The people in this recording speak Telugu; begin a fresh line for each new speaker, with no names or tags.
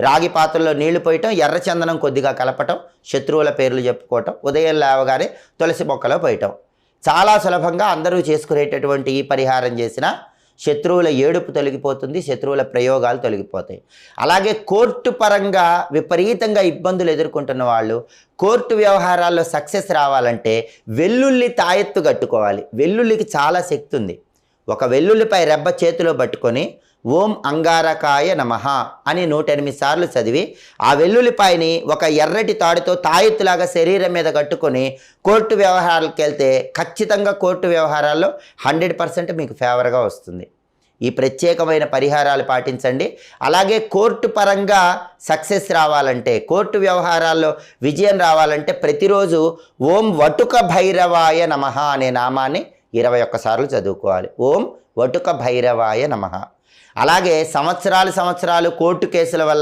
రాగి పాత్రలో నీళ్లు పోయటం, ఎర్రచందనం కొద్దిగా కలపటం, శత్రువుల పేర్లు చెప్పుకోవటం, ఉదయం లేవగానే తులసి మొక్కలో పోయటం. చాలా సులభంగా అందరూ చేసుకునేటటువంటి ఈ పరిహారం చేసిన శత్రువుల ఏడుపు తొలగిపోతుంది, శత్రువుల ప్రయోగాలు తొలగిపోతాయి. అలాగే కోర్టు పరంగా విపరీతంగా ఇబ్బందులు ఎదుర్కొంటున్న వాళ్ళు కోర్టు వ్యవహారాల్లో సక్సెస్ రావాలంటే వెల్లుల్లి తాయెత్తు కట్టుకోవాలి. వెల్లుల్లికి చాలా శక్తి ఉంది. ఒక వెల్లుల్లిపై రెబ్బ చేతిలో పట్టుకొని ఓం అంగారకాయ నమః అని 108 సార్లు చదివి ఆ వెల్లుల్లిపాయని ఒక ఎర్రటి తాడుతో తాయెత్తులాగా శరీరం మీద కట్టుకొని కోర్టు వ్యవహారాలకు వెళ్తే ఖచ్చితంగా కోర్టు వ్యవహారాల్లో 100% మీకు ఫేవర్గా వస్తుంది. ఈ ప్రత్యేకమైన పరిహారాలు పాటించండి. అలాగే కోర్టు పరంగా సక్సెస్ రావాలంటే, కోర్టు వ్యవహారాల్లో విజయం రావాలంటే ప్రతిరోజు ఓం వటుక భైరవాయ నమః అనే నామాన్ని 21 సార్లు చదువుకోవాలి. ఓం వటుక భైరవాయ నమః. అలాగే సంవత్సరాలు కోర్టు కేసుల వల్ల